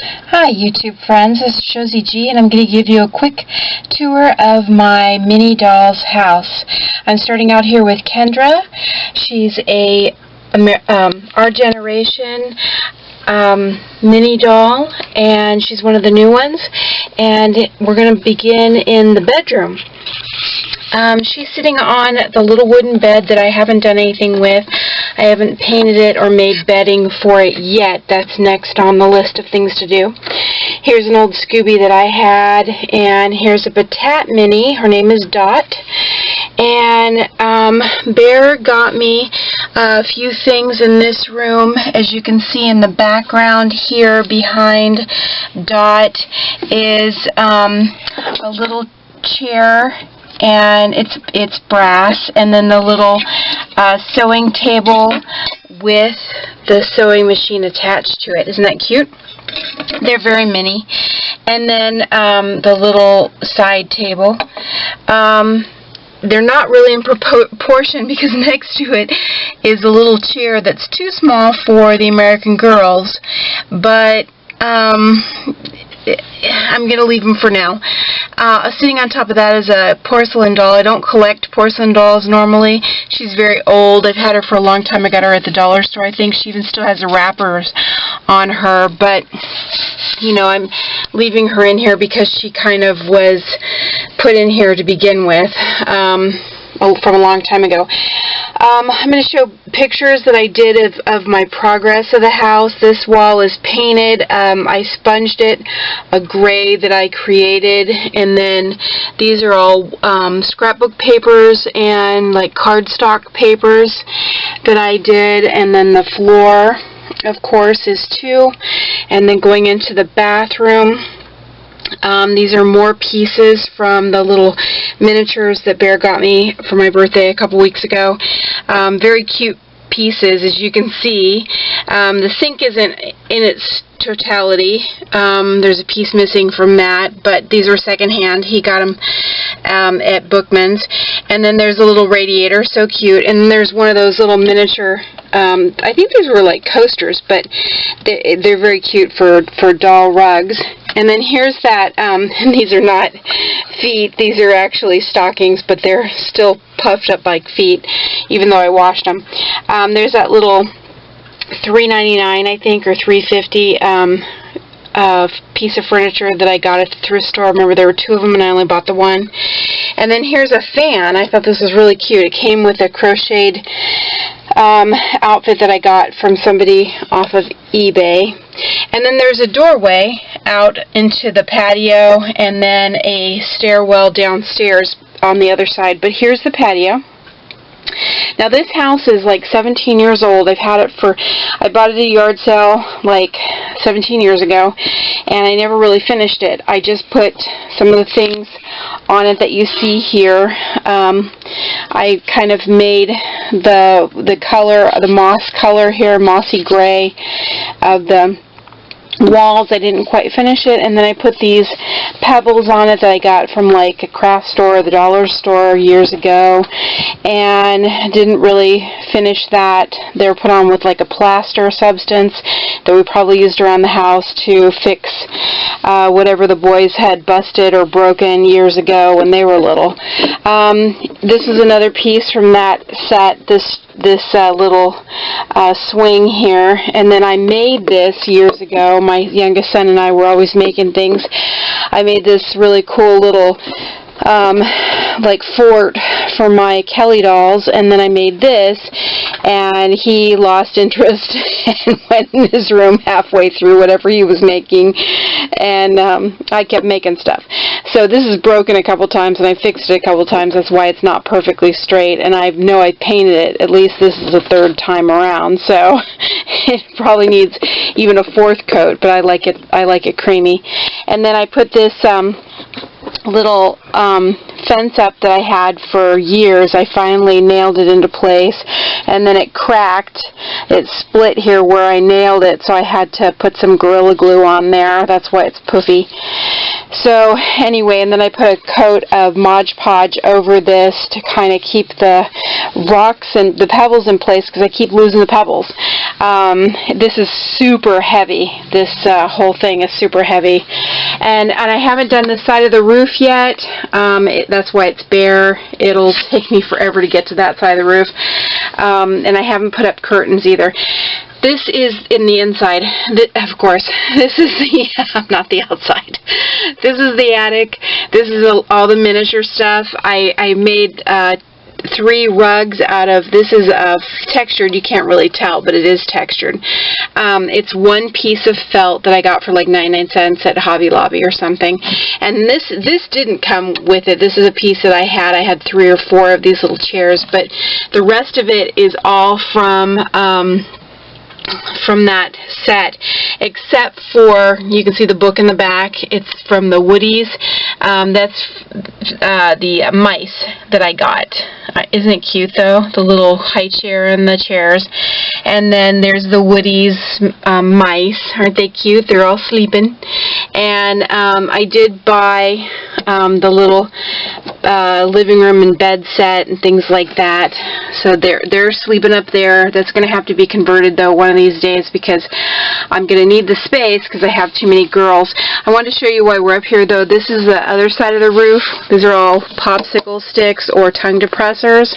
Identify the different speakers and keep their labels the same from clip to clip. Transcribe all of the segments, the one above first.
Speaker 1: Hi YouTube friends, this is Josie G and I'm going to give you a quick tour of my mini doll's house. I'm starting out here with Kendra. She's our generation mini doll, and she's one of the new ones, and we're going to begin in the bedroom. She's sitting on the little wooden bed that I haven't done anything with. I haven't painted it or made bedding for it yet. That's next on the list of things to do. Here's an old Scooby that I had, and here's a Batat mini. Her name is Dot. And Bear got me a few things in this room. As you can see in the background here behind Dot is a little chair, and it's brass, and then the little sewing table with the sewing machine attached to it. Isn't that cute? They're very mini. And then the little side table. They're not really in proportion because next to it is a little chair that's too small for the American girls, but I'm going to leave them for now. Sitting on top of that is a porcelain doll. I don't collect porcelain dolls normally. She's very old. I've had her for a long time. I got her at the dollar store. I think she even still has the wrappers on her, but you know, I'm leaving her in here because she kind of was put in here to begin with from a long time ago. I'm going to show pictures that I did of my progress of the house. This wall is painted. I sponged it a gray that I created, and then these are all scrapbook papers and like cardstock papers that I did, and then the floor, of course, is too. And then going into the bathroom, these are more pieces from the little miniatures that Bear got me for my birthday a couple weeks ago. Very cute pieces, as you can see. The sink isn't in its totality. There's a piece missing from that, but these were secondhand. He got them at Bookman's. And then there's a little radiator, so cute. And then there's one of those little miniature, I think these were like coasters, but they're very cute for doll rugs. And then here's that, these are not feet, these are actually stockings, but they're still puffed up like feet, even though I washed them. There's that little $3.99, I think, or $3.50 piece of furniture that I got at the thrift store. Remember, there were two of them and I only bought the one. And then here's a fan. I thought this was really cute. It came with a crocheted outfit that I got from somebody off of eBay. And then there's a doorway out into the patio, and then a stairwell downstairs on the other side. But here's the patio. Now this house is like 17 years old. I've had it I bought it at a yard sale like 17 years ago, and I never really finished it. I just put some of the things on it that you see here. I kind of made the color, the moss color here, mossy gray of the walls. I didn't quite finish it, and then I put these pebbles on it that I got from like a craft store or the dollar store years ago, and didn't really finish that. They were put on with like a plaster substance that we probably used around the house to fix whatever the boys had busted or broken years ago when they were little. This is another piece from that set, this little swing here, and then I made this years ago. My youngest son and I were always making things. I made this really cool little like fort for my Kelly dolls, and then I made this, and he lost interest and went in his room halfway through whatever he was making, and I kept making stuff. So this is broken a couple times, and I fixed it a couple times. That's why it's not perfectly straight, and I know I painted it. At least this is the third time around, so it probably needs even a fourth coat, but I like it creamy. And then I put this little fence up that I had for years. I finally nailed it into place, and then it cracked. It split here where I nailed it, so I had to put some Gorilla Glue on there. That's why it's poofy. So anyway, and then I put a coat of Mod Podge over this to kind of keep the rocks and the pebbles in place, because I keep losing the pebbles. This is super heavy. This whole thing is super heavy, and I haven't done the side of the roof yet. That's why it's bare. It'll take me forever to get to that side of the roof, and I haven't put up curtains either. This is in the inside. Of course, this is the, not the outside. This is the attic. This is all the miniature stuff. I made 3 rugs out of, this is textured, you can't really tell, but it is textured. It's one piece of felt that I got for like 99 cents at Hobby Lobby or something. And this didn't come with it. This is a piece that I had. I had 3 or 4 of these little chairs, but the rest of it is all from that set, except for, you can see the book in the back. It's from the Woodies. That's the mice that I got. Isn't it cute though? The little high chair and the chairs. And then there's the Woodies mice. Aren't they cute? They're all sleeping. And I did buy the little living room and bed set and things like that. So they're sleeping up there. That's going to have to be converted though one of these days, because I'm going to need the space because I have too many girls. I wanted to show you why we're up here though. This is the other side of the roof. These are all popsicle sticks or tongue depressors,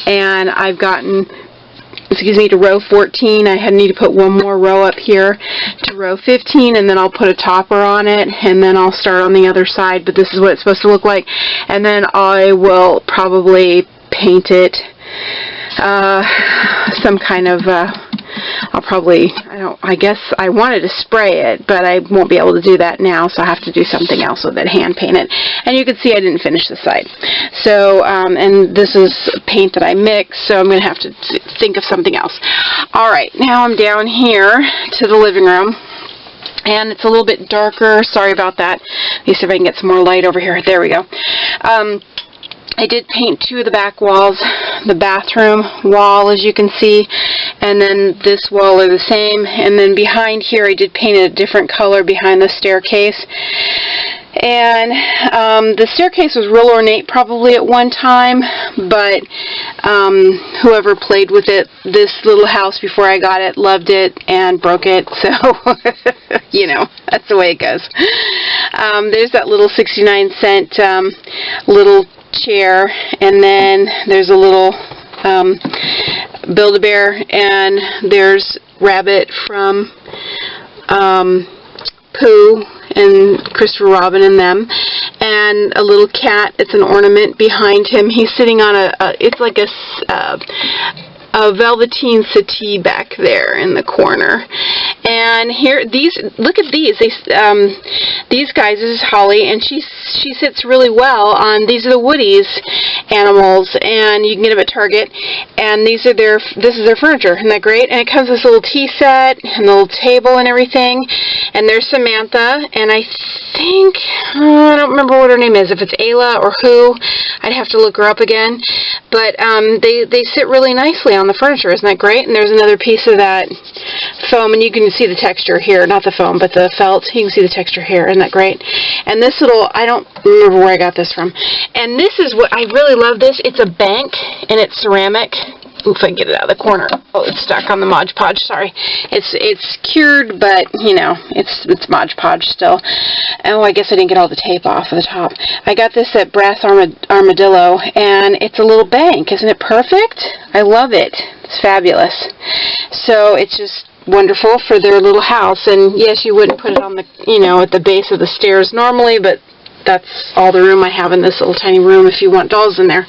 Speaker 1: and I've gotten, excuse me, to row 14. I need to put one more row up here to row 15, and then I'll put a topper on it, and then I'll start on the other side. But this is what it's supposed to look like, and then I will probably paint it some kind of I guess I wanted to spray it, but I won't be able to do that now, so I have to do something else with it, hand paint it. And you can see I didn't finish the side. So, and this is paint that I mixed, so I'm going to have to think of something else. Alright, now I'm down here to the living room, and it's a little bit darker. Sorry about that. Let me see if I can get some more light over here. There we go. I did paint 2 of the back walls. The bathroom wall, as you can see, and then this wall are the same. And then behind here I did paint it a different color behind the staircase. And the staircase was real ornate probably at one time, but whoever played with it, this little house before I got it, loved it and broke it, so you know, that's the way it goes. There's that little 69-cent little chair, and then there's a little Build-A-Bear, and there's Rabbit from Pooh and Christopher Robin and them, and a little cat. It's an ornament behind him. He's sitting on it's like a velveteen settee back there in the corner. And here, look at these. These guys, this is Holly, and she sits really well on, these are the Woodies animals, and you can get them at Target. And this is their furniture. Isn't that great? And it comes with this little tea set and the little table and everything. And there's Samantha, and I think, I don't remember what her name is, if it's Ayla or who. I'd have to look her up again. But they sit really nicely on the furniture. Isn't that great? And there's another piece of that foam, and you can see the texture here, not the foam, but the felt. You can see the texture here. Isn't that great? And this little, I don't remember where I got this from. And this is what, I really love this. It's a bank, and it's ceramic. Oof, I can get it out of the corner. Oh, it's stuck on the Mod Podge, sorry. It's cured, but, you know, it's Mod Podge still. Oh, I guess I didn't get all the tape off of the top. I got this at Brass Armadillo, and it's a little bank. Isn't it perfect? I love it. It's fabulous. So it's just wonderful for their little house. And yes, you wouldn't put it on the, you know, at the base of the stairs normally, but that's all the room I have in this little tiny room if you want dolls in there.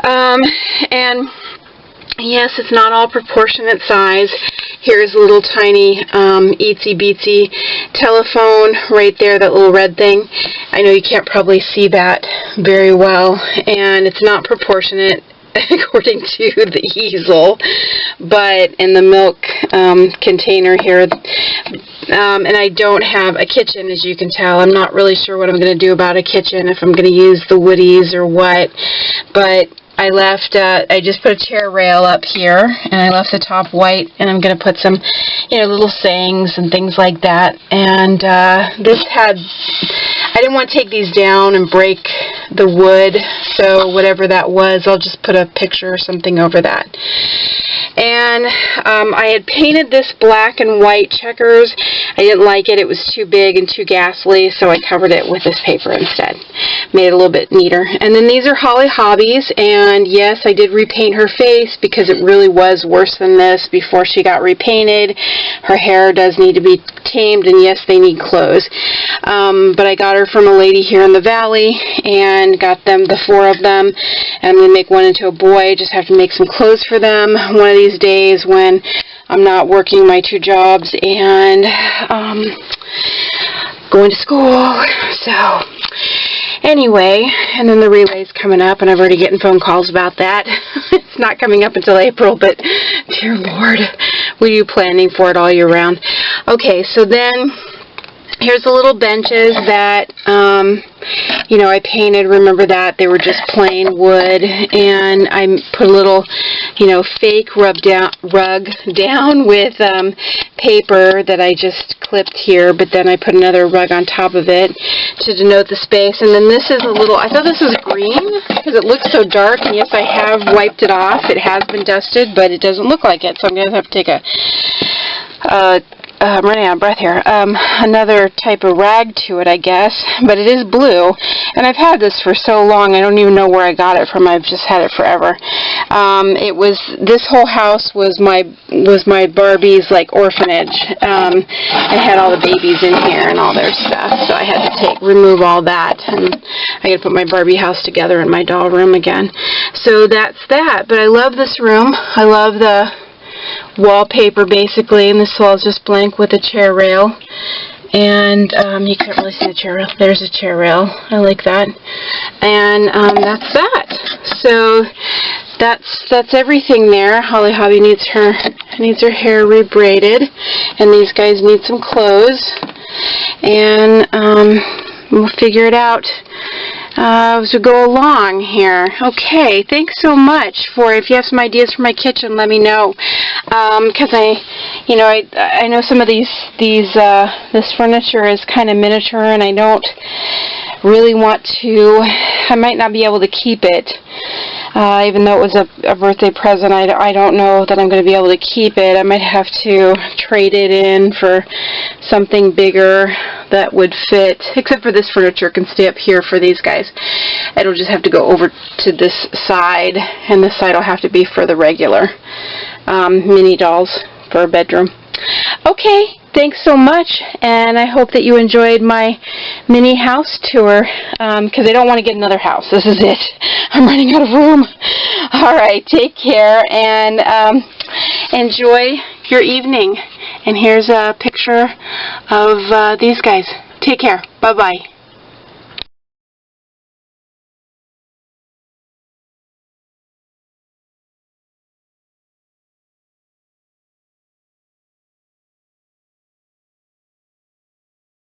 Speaker 1: And yes, it's not all proportionate size. Here's a little tiny itsy bitsy telephone right there, that little red thing. I know you can't probably see that very well, and it's not proportionate according to the easel, but in the milk container here, And I don't have a kitchen, as you can tell. I'm not really sure what I'm going to do about a kitchen, if I'm going to use the woodies or what, but I left, I just put a chair rail up here, and I left the top white, and I'm going to put some, little sayings and things like that. And this had, I didn't want to take these down and break the wood, so whatever that was, I'll just put a picture or something over that. And I had painted this black and white checkers. I didn't like it. It was too big and too ghastly, so I covered it with this paper instead. Made it a little bit neater. And then these are Holly Hobbies, and yes, I did repaint her face because it really was worse than this before she got repainted. Her hair does need to be tamed, and yes, they need clothes. But I got her from a lady here in the valley and got them, the 4 of them, and I'm going to make one into a boy. Just have to make some clothes for them one of these days when I'm not working my 2 jobs and going to school. So anyway, and then the relay's coming up, and I've already getting phone calls about that. It's not coming up until April, but dear Lord, were you planning for it all year round? Okay, so then here's the little benches that I painted. Remember that they were just plain wood, and I put a little fake rug down with paper that I just clipped here, but then I put another rug on top of it to denote the space. And then this is a little, I thought this was green because it looks so dark, and yes, I have wiped it off. It has been dusted, but it doesn't look like it, so I'm going to have to take I'm running out of breath here, another type of rag to it, I guess, but it is blue, and I've had this for so long, I don't even know where I got it from. I've just had it forever. This whole house was my Barbie's, orphanage. I had all the babies in here and all their stuff, so I had to remove all that, and I got to put my Barbie house together in my doll room again. So that's that, but I love this room. I love the wallpaper, basically, and this wall is just blank with a chair rail, and you can't really see the chair rail. There's a chair rail. I like that, and that's that. So that's everything there. Holly Hobby needs her hair rebraided, and these guys need some clothes, and we'll figure it out as we go along here. Okay, thanks so much. If you have some ideas for my kitchen, let me know. Because I know some of this furniture is kind of miniature, and I don't really want to. I might not be able to keep it. Even though it was a birthday present, I don't know that I'm going to be able to keep it. I might have to trade it in for something bigger that would fit, except for this furniture can stay up here for these guys. It'll just have to go over to this side, and this side will have to be for the regular mini dolls for a bedroom. Okay, thanks so much, and I hope that you enjoyed my mini house tour, because I don't want to get another house. This is it. I'm running out of room. Alright, take care, and enjoy your evening. And here's a picture of these guys. Take care. Bye-bye.